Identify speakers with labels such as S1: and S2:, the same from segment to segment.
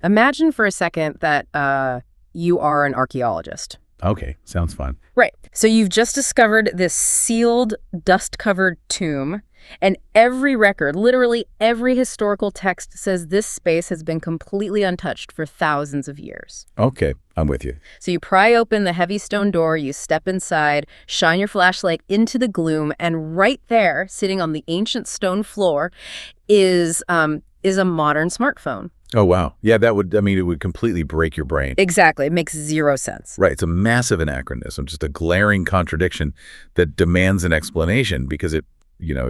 S1: Imagine for a second that you are an archaeologist.
S2: Okay, sounds fun.
S1: Right. So you've just discovered this sealed, dust-covered tomb, and every record, literally every historical text says this space has been completely untouched for thousands of years.
S2: Okay, I'm with you.
S1: So you pry open the heavy stone door, you step inside, shine your flashlight into the gloom, and right there, sitting on the ancient stone floor, is a modern smartphone.
S2: Oh, wow. Yeah, it would completely break your brain.
S1: Exactly. It makes zero sense.
S2: Right. It's a massive anachronism, just a glaring contradiction that demands an explanation because it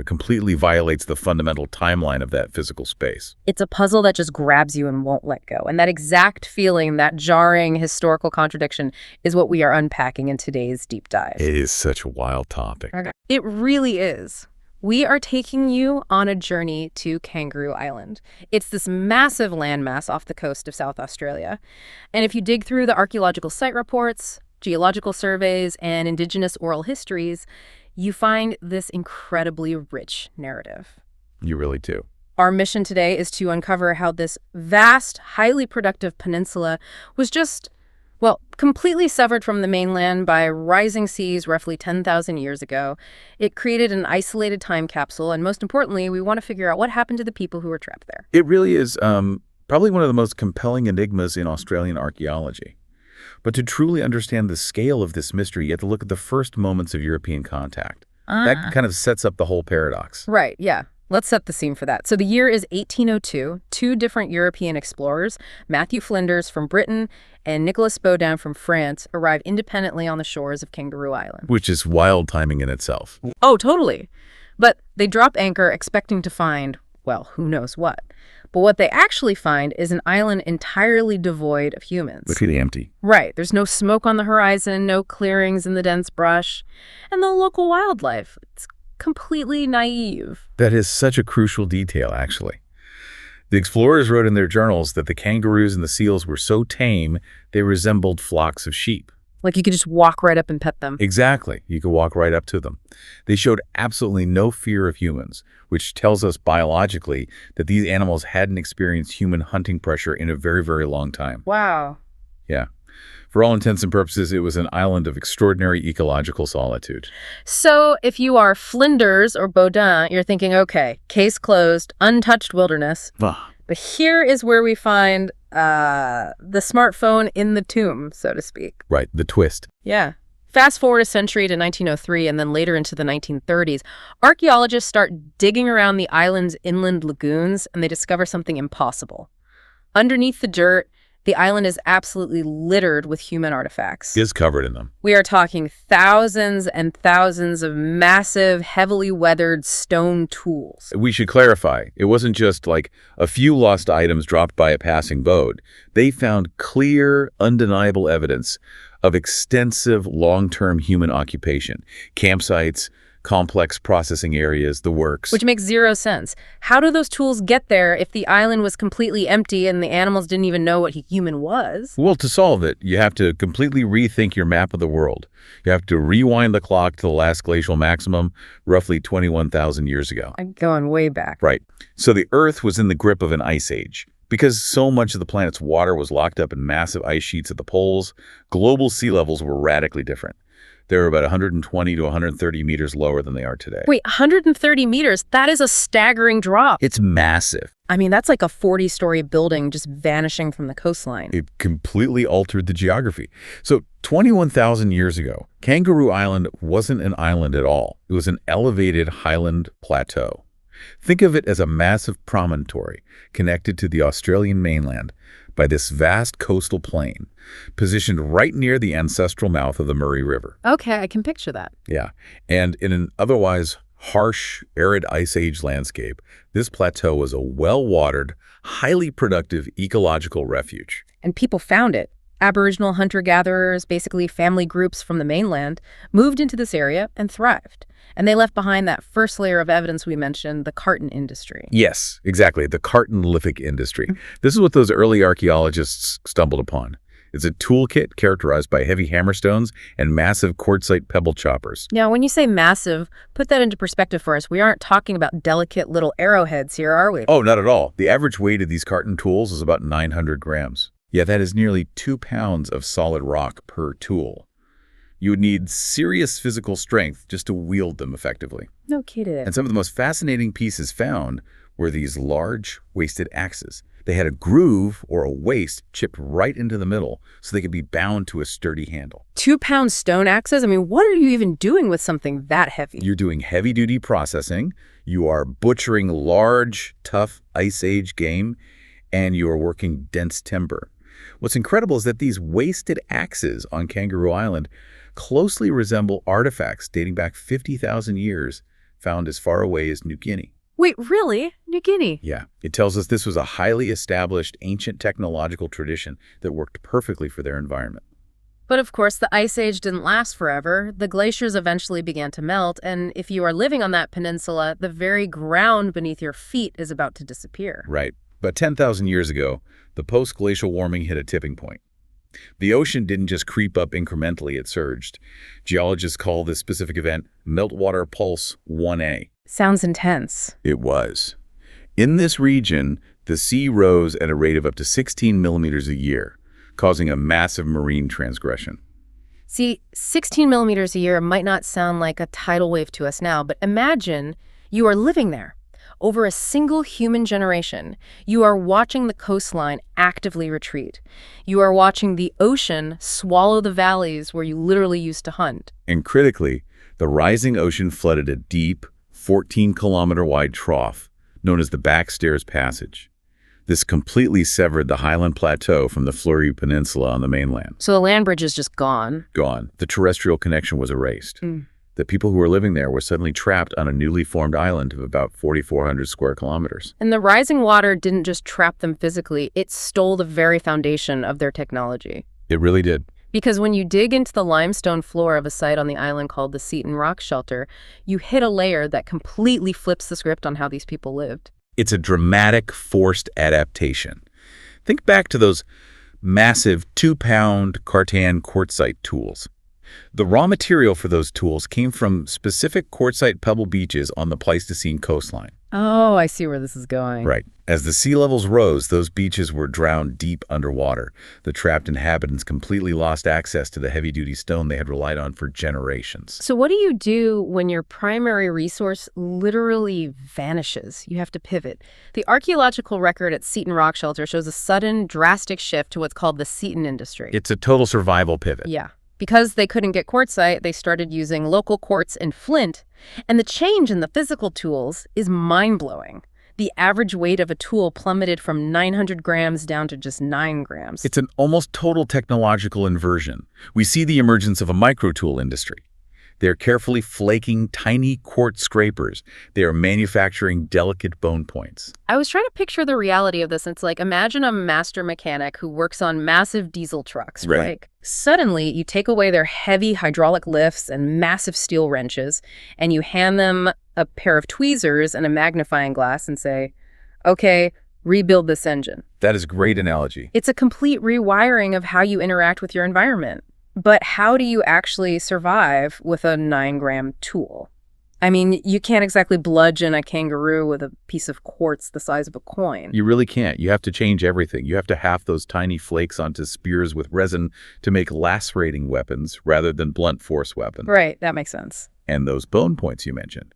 S2: completely violates the fundamental timeline of that physical space.
S1: It's a puzzle that just grabs you and won't let go. And that exact feeling, that jarring historical contradiction, is what we are unpacking in today's deep dive.
S2: It is such a wild topic.
S1: Okay. It really is. We are taking you on a journey to Kangaroo Island. It's this massive landmass off the coast of South Australia. And if you dig through the archaeological site reports, geological surveys, and Indigenous oral histories, you find this incredibly rich narrative.
S2: You really do.
S1: Our mission today is to uncover how this vast, highly productive peninsula was just, completely severed from the mainland by rising seas roughly 10,000 years ago. It created an isolated time capsule, and most importantly, we want to figure out what happened to the people who were trapped there.
S2: It really is probably one of the most compelling enigmas in Australian archaeology. But to truly understand the scale of this mystery, you have to look at the first moments of European contact. That kind of sets up the whole paradox.
S1: Right, yeah. Let's set the scene for that. So the year is 1802. Two different European explorers, Matthew Flinders from Britain and Nicolas Baudin from France, arrive independently on the shores of Kangaroo Island.
S2: Which is wild timing in itself.
S1: Oh, totally. But they drop anchor expecting to find, who knows what. But what they actually find is an island entirely devoid of humans.
S2: Literally empty.
S1: Right. There's no smoke on the horizon, no clearings in the dense brush, and no local wildlife. It's completely naive.
S2: That is such a crucial detail, actually. The explorers wrote in their journals that the kangaroos and the seals were so tame, they resembled flocks of sheep.
S1: Like you could just walk right up and pet them.
S2: Exactly. You could walk right up to them. They showed absolutely no fear of humans, which tells us biologically that these animals hadn't experienced human hunting pressure in a very, very long time.
S1: Wow.
S2: Yeah. For all intents and purposes, it was an island of extraordinary ecological solitude.
S1: So if you are Flinders or Baudin, you're thinking, okay, case closed, untouched wilderness. But here is where we find the smartphone in the tomb, so to speak.
S2: Right, the twist.
S1: Yeah. Fast forward a century to 1903 and then later into the 1930s, archaeologists start digging around the island's inland lagoons and they discover something impossible. Underneath the dirt, the island is absolutely littered with human artifacts.
S2: Is covered in them.
S1: We are talking thousands and thousands of massive, heavily weathered stone tools.
S2: We should clarify, it wasn't just like a few lost items dropped by a passing boat. They found clear, undeniable evidence of extensive long-term human occupation. Campsites, complex processing areas, the works.
S1: Which makes zero sense. How do those tools get there if the island was completely empty and the animals didn't even know what human was?
S2: Well, to solve it, you have to completely rethink your map of the world. You have to rewind the clock to the last glacial maximum, roughly 21,000 years ago.
S1: I'm going way back.
S2: Right. So the Earth was in the grip of an ice age. Because so much of the planet's water was locked up in massive ice sheets at the poles, global sea levels were radically different. They were about 120 to 130 meters lower than they are today.
S1: Wait, 130 meters? That is a staggering drop.
S2: It's massive.
S1: I mean, that's like a 40-story building just vanishing from the coastline.
S2: It completely altered the geography. So 21,000 years ago, Kangaroo Island wasn't an island at all. It was an elevated highland plateau. Think of it as a massive promontory connected to the Australian mainland by this vast coastal plain, positioned right near the ancestral mouth of the Murray River.
S1: Okay, I can picture that.
S2: Yeah, and in an otherwise harsh, arid Ice Age landscape, this plateau was a well-watered, highly productive ecological refuge.
S1: And people found it. Aboriginal hunter-gatherers, basically family groups from the mainland, moved into this area and thrived. And they left behind that first layer of evidence we mentioned, the Kartan industry.
S2: Yes, exactly, the Kartan lithic industry. This is what those early archaeologists stumbled upon. It's a toolkit characterized by heavy hammerstones and massive quartzite pebble choppers.
S1: Now, when you say massive, put that into perspective for us. We aren't talking about delicate little arrowheads here, are we?
S2: Oh, not at all. The average weight of these Kartan tools is about 900 grams. Yeah, that is nearly 2 pounds of solid rock per tool. You would need serious physical strength just to wield them effectively.
S1: No kidding.
S2: And some of the most fascinating pieces found were these large, wasted axes. They had a groove or a waist chipped right into the middle so they could be bound to a sturdy handle.
S1: 2-pound stone axes? I mean, what are you even doing with something that heavy?
S2: You're doing heavy-duty processing, you are butchering large, tough Ice Age game, and you are working dense timber. What's incredible is that these wasted axes on Kangaroo Island closely resemble artifacts dating back 50,000 years found as far away as New Guinea.
S1: Wait, really? New Guinea?
S2: Yeah, it tells us this was a highly established ancient technological tradition that worked perfectly for their environment.
S1: But of course, the Ice Age didn't last forever. The glaciers eventually began to melt, and if you are living on that peninsula, the very ground beneath your feet is about to disappear.
S2: Right. But 10,000 years ago, the post-glacial warming hit a tipping point. The ocean didn't just creep up incrementally, it surged. Geologists call this specific event Meltwater Pulse 1A.
S1: Sounds intense.
S2: It was. In this region, the sea rose at a rate of up to 16 millimeters a year, causing a massive marine transgression.
S1: See, 16 millimeters a year might not sound like a tidal wave to us now, but imagine you are living there. Over a single human generation, you are watching the coastline actively retreat. You are watching the ocean swallow the valleys where you literally used to hunt.
S2: And critically, the rising ocean flooded a deep, 14-kilometer-wide trough known as the Backstairs Passage. This completely severed the highland plateau from the Fleurieu Peninsula on the mainland.
S1: So the land bridge is just gone.
S2: Gone. The terrestrial connection was erased. The people who were living there were suddenly trapped on a newly formed island of about 4,400 square kilometers.
S1: And the rising water didn't just trap them physically, it stole the very foundation of their technology.
S2: It really did.
S1: Because when you dig into the limestone floor of a site on the island called the Seton Rock Shelter, you hit a layer that completely flips the script on how these people lived.
S2: It's a dramatic, forced adaptation. Think back to those massive 2-pound Kartan quartzite tools. The raw material for those tools came from specific quartzite pebble beaches on the Pleistocene coastline.
S1: Oh, I see where this is going.
S2: Right. As the sea levels rose, those beaches were drowned deep underwater. The trapped inhabitants completely lost access to the heavy-duty stone they had relied on for generations.
S1: So what do you do when your primary resource literally vanishes? You have to pivot. The archaeological record at Seton Rock Shelter shows a sudden, drastic shift to what's called the Seton industry.
S2: It's a total survival pivot.
S1: Yeah. Because they couldn't get quartzite, they started using local quartz and flint. And the change in the physical tools is mind-blowing. The average weight of a tool plummeted from 900 grams down to just 9 grams.
S2: It's an almost total technological inversion. We see the emergence of a micro-tool industry. They're carefully flaking tiny quartz scrapers. They are manufacturing delicate bone points.
S1: I was trying to picture the reality of this. It's like, imagine a master mechanic who works on massive diesel trucks,
S2: Right.
S1: right? Suddenly, you take away their heavy hydraulic lifts and massive steel wrenches, and you hand them a pair of tweezers and a magnifying glass and say, okay, rebuild this engine.
S2: That is a great analogy.
S1: It's a complete rewiring of how you interact with your environment. But how do you actually survive with a 9-gram tool? I mean, you can't exactly bludgeon a kangaroo with a piece of quartz the size of a coin.
S2: You really can't. You have to change everything. You have to half those tiny flakes onto spears with resin to make lacerating weapons rather than blunt force weapons.
S1: Right, that makes sense.
S2: And those bone points you mentioned,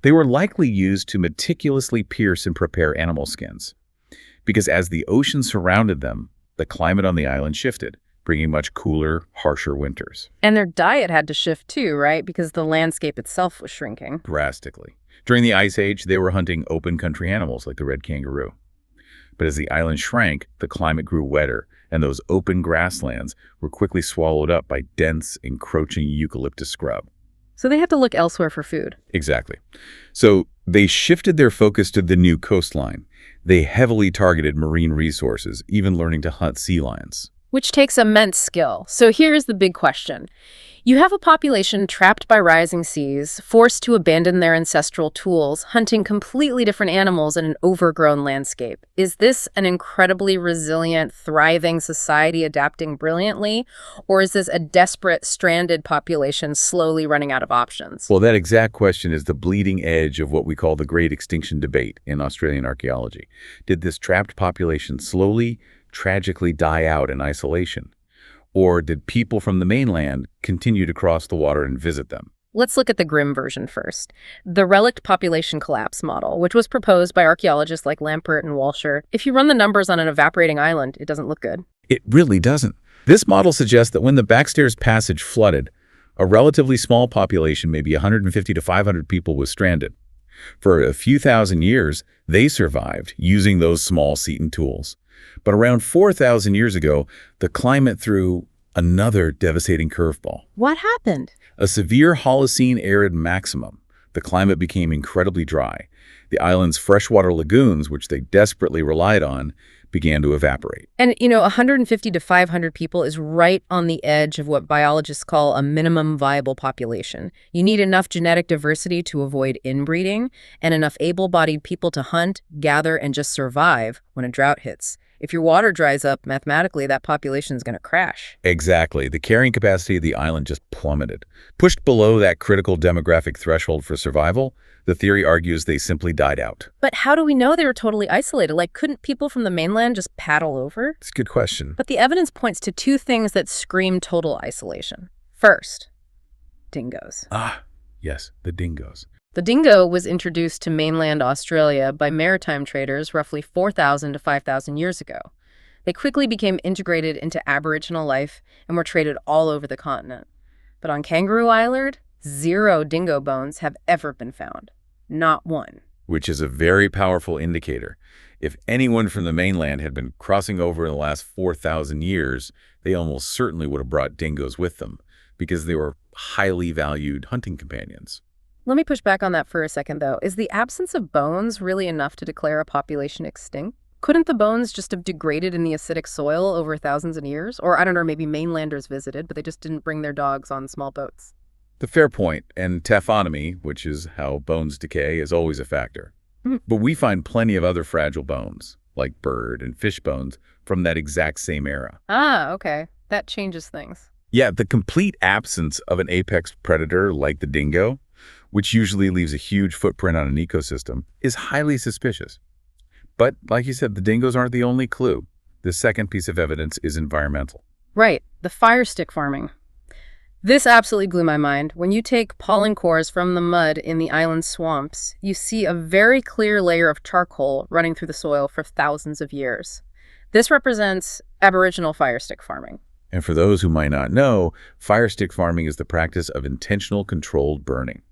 S2: they were likely used to meticulously pierce and prepare animal skins. Because as the ocean surrounded them, the climate on the island shifted, bringing much cooler, harsher winters.
S1: And their diet had to shift too, right? Because the landscape itself was shrinking.
S2: Drastically. During the Ice Age, they were hunting open country animals like the red kangaroo. But as the island shrank, the climate grew wetter, and those open grasslands were quickly swallowed up by dense, encroaching eucalyptus scrub.
S1: So they had to look elsewhere for food.
S2: Exactly. So they shifted their focus to the new coastline. They heavily targeted marine resources, even learning to hunt sea lions.
S1: which takes immense skill. So here's the big question. You have a population trapped by rising seas, forced to abandon their ancestral tools, hunting completely different animals in an overgrown landscape. Is this an incredibly resilient, thriving society adapting brilliantly, or is this a desperate, stranded population slowly running out of options?
S2: Well, that exact question is the bleeding edge of what we call the Great Extinction debate in Australian archaeology. Did this trapped population slowly, tragically die out in isolation? Or did people from the mainland continue to cross the water and visit them?
S1: Let's look at the grim version first. The relict population collapse model, which was proposed by archaeologists like Lampert and Walsher. If you run the numbers on an evaporating island, it doesn't look good.
S2: It really doesn't. This model suggests that when the Backstairs Passage flooded, a relatively small population, maybe 150 to 500 people, was stranded. For a few thousand years, they survived using those small Seton tools. But around 4,000 years ago, the climate threw another devastating curveball.
S1: What happened?
S2: A severe Holocene arid maximum. The climate became incredibly dry. The island's freshwater lagoons, which they desperately relied on, began to evaporate.
S1: And, 150 to 500 people is right on the edge of what biologists call a minimum viable population. You need enough genetic diversity to avoid inbreeding and enough able-bodied people to hunt, gather, and just survive when a drought hits. If your water dries up, mathematically, that population is going to crash.
S2: Exactly. The carrying capacity of the island just plummeted. Pushed below that critical demographic threshold for survival, the theory argues they simply died out.
S1: But how do we know they were totally isolated? Like, couldn't people from the mainland just paddle over?
S2: It's a good question.
S1: But the evidence points to two things that scream total isolation. First, dingoes.
S2: Ah, yes, the dingoes.
S1: The dingo was introduced to mainland Australia by maritime traders roughly 4,000 to 5,000 years ago. They quickly became integrated into Aboriginal life and were traded all over the continent. But on Kangaroo Island, 0 dingo bones have ever been found. Not one.
S2: Which is a very powerful indicator. If anyone from the mainland had been crossing over in the last 4,000 years, they almost certainly would have brought dingoes with them because they were highly valued hunting companions.
S1: Let me push back on that for a second, though. Is the absence of bones really enough to declare a population extinct? Couldn't the bones just have degraded in the acidic soil over thousands of years? Or, I don't know, maybe mainlanders visited, but they just didn't bring their dogs on small boats.
S2: The fair point, and taphonomy, which is how bones decay, is always a factor. But we find plenty of other fragile bones, like bird and fish bones, from that exact same era.
S1: Ah, okay. That changes things.
S2: Yeah, the complete absence of an apex predator like the dingo, which usually leaves a huge footprint on an ecosystem, is highly suspicious. But, like you said, the dingoes aren't the only clue. The second piece of evidence is environmental.
S1: Right, the fire stick farming. This absolutely blew my mind. When you take pollen cores from the mud in the island's swamps, you see a very clear layer of charcoal running through the soil for thousands of years. This represents Aboriginal fire stick farming.
S2: And for those who might not know, fire stick farming is the practice of intentional controlled burning.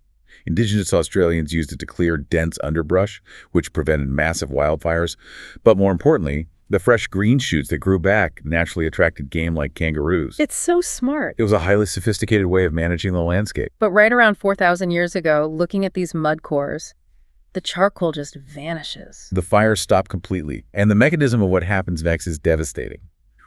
S2: Indigenous Australians used it to clear dense underbrush, which prevented massive wildfires. But more importantly, the fresh green shoots that grew back naturally attracted game like kangaroos.
S1: It's so smart.
S2: It was a highly sophisticated way of managing the landscape.
S1: But right around 4,000 years ago, looking at these mud cores, the charcoal just vanishes.
S2: The fires stop completely, and the mechanism of what happens next is devastating.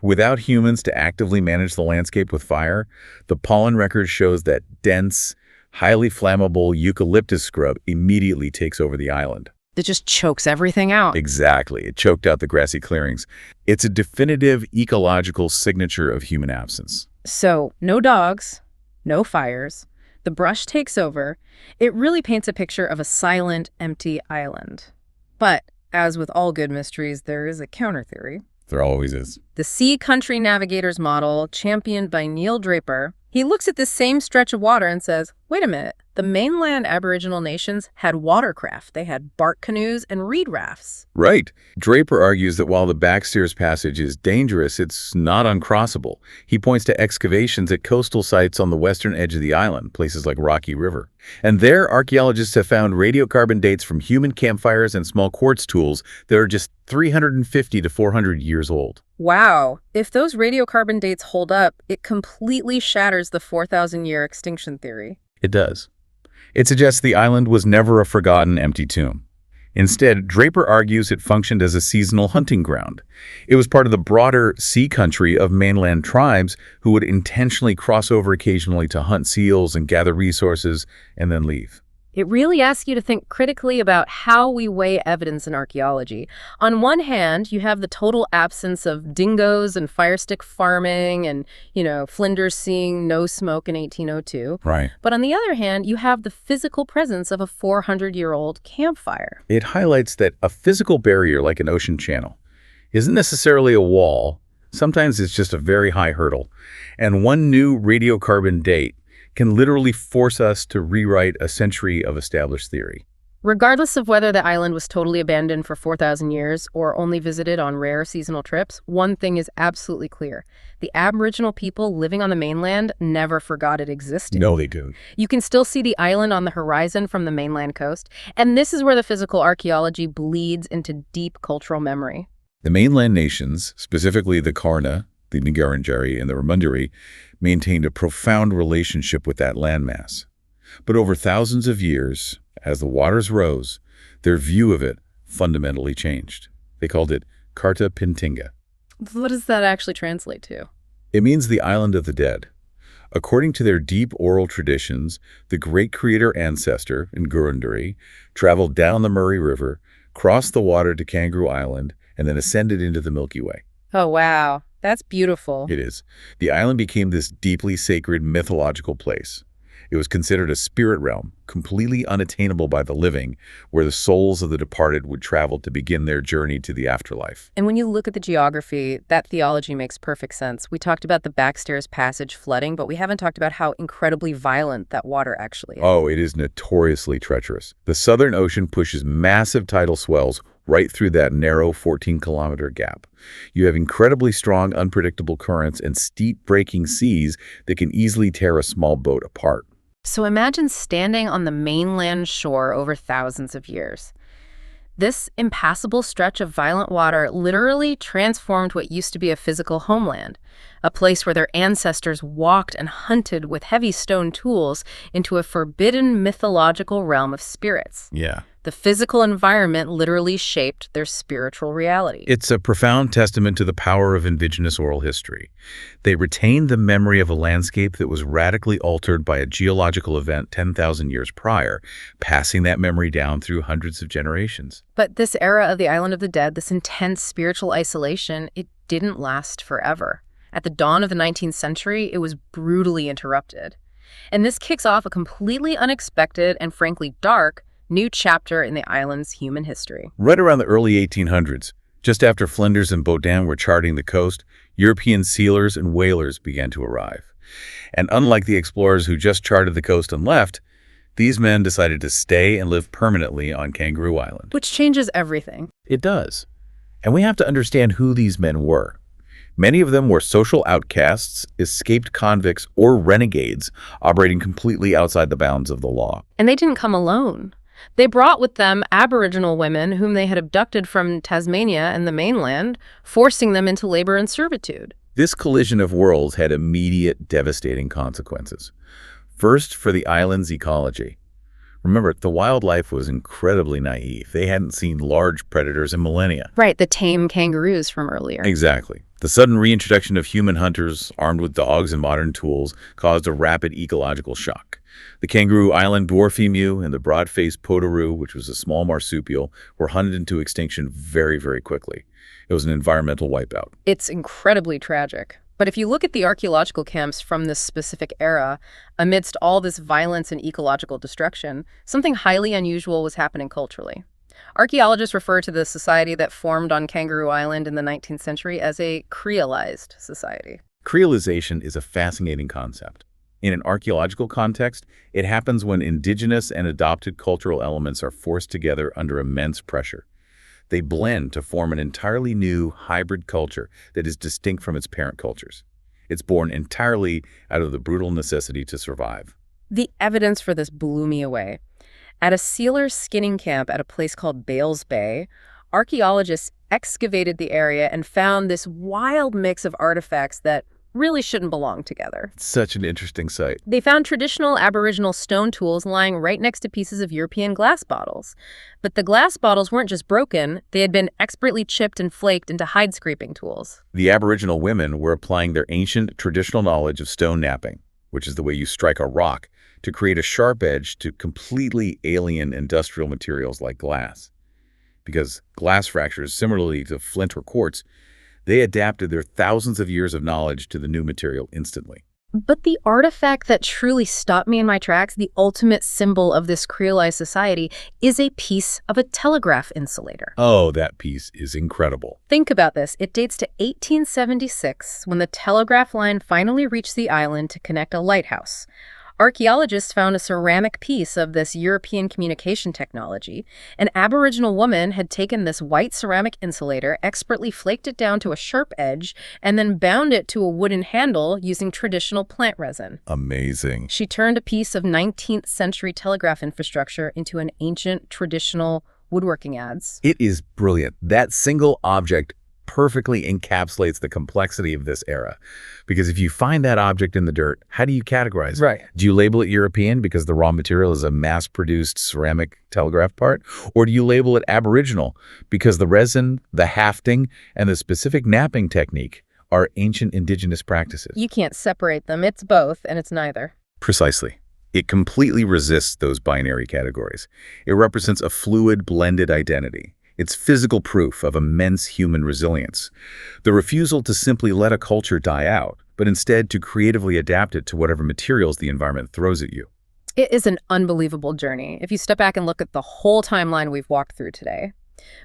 S2: Without humans to actively manage the landscape with fire, the pollen record shows that dense, highly flammable eucalyptus scrub immediately takes over the island.
S1: It just chokes everything out.
S2: Exactly. It choked out the grassy clearings. It's a definitive ecological signature of human absence.
S1: So, no dogs, no fires. The brush takes over. It really paints a picture of a silent, empty island. But, as with all good mysteries, there is a counter theory.
S2: There always is.
S1: The Sea Country Navigators model, championed by Neil Draper, he looks at this same stretch of water and says, wait a minute, the mainland Aboriginal nations had watercraft. They had bark canoes and reed rafts.
S2: Right. Draper argues that while the Backstairs Passage is dangerous, it's not uncrossable. He points to excavations at coastal sites on the western edge of the island, places like Rocky River. And there, archaeologists have found radiocarbon dates from human campfires and small quartz tools that are just 350 to 400 years old.
S1: Wow. If those radiocarbon dates hold up, it completely shatters the 4,000-year extinction theory.
S2: It does. It suggests the island was never a forgotten empty tomb. Instead, Draper argues it functioned as a seasonal hunting ground. It was part of the broader sea country of mainland tribes who would intentionally cross over occasionally to hunt seals and gather resources and then leave.
S1: It really asks you to think critically about how we weigh evidence in archaeology. On one hand, you have the total absence of dingoes and firestick farming and, Flinders seeing no smoke in 1802.
S2: Right.
S1: But on the other hand, you have the physical presence of a 400-year-old campfire.
S2: It highlights that a physical barrier like an ocean channel isn't necessarily a wall. Sometimes it's just a very high hurdle. And one new radiocarbon date can literally force us to rewrite a century of established theory.
S1: Regardless of whether the island was totally abandoned for 4,000 years or only visited on rare seasonal trips, one thing is absolutely clear. The Aboriginal people living on the mainland never forgot it existed.
S2: No, they do.
S1: You can still see the island on the horizon from the mainland coast, and this is where the physical archaeology bleeds into deep cultural memory.
S2: The mainland nations, specifically the Karta, the Ngarrindjeri, and the Wurundjeri, maintained a profound relationship with that landmass. But over thousands of years, as the waters rose, their view of it fundamentally changed. They called it Karta Pintinga.
S1: What does that actually translate to?
S2: It means the island of the dead. According to their deep oral traditions, the great creator ancestor, Ngurunderi, traveled down the Murray River, crossed the water to Kangaroo Island, and then ascended into the Milky Way.
S1: Oh, wow. That's beautiful.
S2: It is. The island became this deeply sacred mythological place. It was considered a spirit realm, completely unattainable by the living, where the souls of the departed would travel to begin their journey to the afterlife.
S1: And when you look at the geography, that theology makes perfect sense. We talked about the backstairs passage flooding, but we haven't talked about how incredibly violent that water actually is.
S2: Oh, it is notoriously treacherous. The Southern Ocean pushes massive tidal swells right through that narrow 14-kilometer gap. You have incredibly strong, unpredictable currents and steep breaking seas that can easily tear a small boat apart.
S1: So imagine standing on the mainland shore over thousands of years. This impassable stretch of violent water literally transformed what used to be a physical homeland, a place where their ancestors walked and hunted with heavy stone tools, into a forbidden mythological realm of spirits.
S2: Yeah.
S1: The physical environment literally shaped their spiritual reality.
S2: It's a profound testament to the power of indigenous oral history. They retained the memory of a landscape that was radically altered by a geological event 10,000 years prior, passing that memory down through hundreds of generations.
S1: But this era of the Island of the Dead, this intense spiritual isolation, it didn't last forever. At the dawn of the 19th century, it was brutally interrupted. And this kicks off a completely unexpected and frankly dark new chapter in the island's human history.
S2: Right around the early 1800s, just after Flinders and Baudin were charting the coast, European sealers and whalers began to arrive. And unlike the explorers who just charted the coast and left, these men decided to stay and live permanently on Kangaroo Island.
S1: Which changes everything.
S2: It does. And we have to understand who these men were. Many of them were social outcasts, escaped convicts, or renegades operating completely outside the bounds of the law.
S1: And they didn't come alone. They brought with them Aboriginal women whom they had abducted from Tasmania and the mainland, forcing them into labor and servitude.
S2: This collision of worlds had immediate, devastating consequences. First, for the island's ecology. Remember, the wildlife was incredibly naive. They hadn't seen large predators in millennia.
S1: Right, the tame kangaroos from earlier.
S2: Exactly. The sudden reintroduction of human hunters armed with dogs and modern tools caused a rapid ecological shock. The Kangaroo Island dwarf emu and the broad-faced potoroo, which was a small marsupial, were hunted into extinction very, very quickly. It was an environmental wipeout.
S1: It's incredibly tragic. But if you look at the archaeological camps from this specific era, amidst all this violence and ecological destruction, something highly unusual was happening culturally. Archaeologists refer to the society that formed on Kangaroo Island in the 19th century as a creolized society.
S2: Creolization is a fascinating concept. In an archaeological context, it happens when indigenous and adopted cultural elements are forced together under immense pressure. They blend to form an entirely new hybrid culture that is distinct from its parent cultures. It's born entirely out of the brutal necessity to survive.
S1: The evidence for this blew me away. At a sealer skinning camp at a place called Bales Bay, archaeologists excavated the area and found this wild mix of artifacts that really shouldn't belong together.
S2: Such an interesting sight.
S1: They found traditional Aboriginal stone tools lying right next to pieces of European glass bottles. But the glass bottles weren't just broken, they had been expertly chipped and flaked into hide-scraping tools.
S2: The Aboriginal women were applying their ancient traditional knowledge of stone knapping, which is the way you strike a rock, to create a sharp edge to completely alien industrial materials like glass. Because glass fractures, similarly to flint or quartz, they adapted their thousands of years of knowledge to the new material instantly.
S1: But the artifact that truly stopped me in my tracks, the ultimate symbol of this creolized society, is a piece of a telegraph insulator.
S2: Oh, that piece is incredible.
S1: Think about this. It dates to 1876, when the telegraph line finally reached the island to connect a lighthouse. Archaeologists found a ceramic piece of this European communication technology. An Aboriginal woman had taken this white ceramic insulator, expertly flaked it down to a sharp edge, and then bound it to a wooden handle using traditional plant resin.
S2: Amazing.
S1: She turned a piece of 19th century telegraph infrastructure into an ancient, traditional woodworking adze.
S2: It is brilliant. That single object perfectly encapsulates the complexity of this era. Because if you find that object in the dirt, how do you categorize it?
S1: Right.
S2: Do you label it European because the raw material is a mass-produced ceramic telegraph part? Or do you label it Aboriginal because the resin, the hafting, and the specific knapping technique are ancient indigenous practices?
S1: You can't separate them. It's both, and it's neither.
S2: Precisely. It completely resists those binary categories. It represents a fluid, blended identity. It's physical proof of immense human resilience. The refusal to simply let a culture die out, but instead to creatively adapt it to whatever materials the environment throws at you.
S1: It is an unbelievable journey if you step back and look at the whole timeline we've walked through today.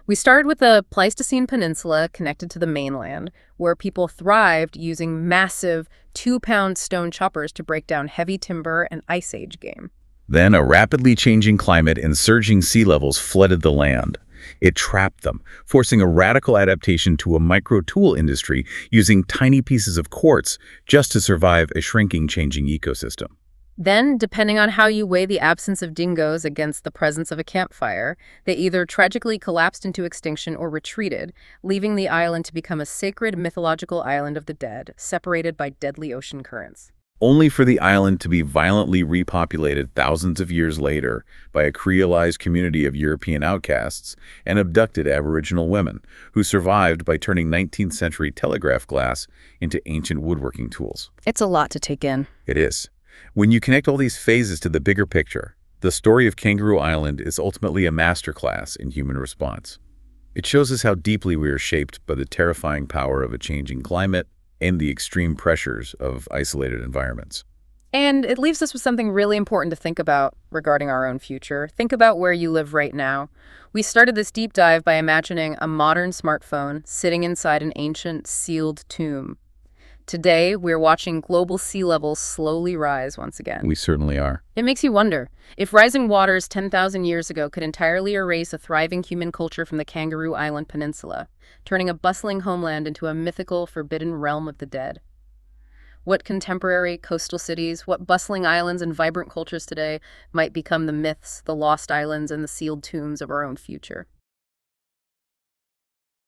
S1: We started with the Pleistocene Peninsula connected to the mainland, where people thrived using massive 2-pound stone choppers to break down heavy timber and ice age game.
S2: Then a rapidly changing climate and surging sea levels flooded the land. It trapped them, forcing a radical adaptation to a micro-tool industry using tiny pieces of quartz just to survive a shrinking, changing ecosystem.
S1: Then, depending on how you weigh the absence of dingoes against the presence of a campfire, they either tragically collapsed into extinction or retreated, leaving the island to become a sacred mythological island of the dead, separated by deadly ocean currents.
S2: Only for the island to be violently repopulated thousands of years later by a creolized community of European outcasts and abducted Aboriginal women, who survived by turning 19th century telegraph glass into ancient woodworking tools.
S1: It's a lot to take in.
S2: It is. When you connect all these phases to the bigger picture, the story of Kangaroo Island is ultimately a masterclass in human response. It shows us how deeply we are shaped by the terrifying power of a changing climate and the extreme pressures of isolated environments.
S1: And it leaves us with something really important to think about regarding our own future. Think about where you live right now. We started this deep dive by imagining a modern smartphone sitting inside an ancient sealed tomb. Today, we're watching global sea levels slowly rise once again.
S2: We certainly are.
S1: It makes you wonder, if rising waters 10,000 years ago could entirely erase a thriving human culture from the Kangaroo Island Peninsula, turning a bustling homeland into a mythical, forbidden realm of the dead. What contemporary coastal cities, what bustling islands and vibrant cultures today might become the myths, the lost islands, and the sealed tombs of our own future?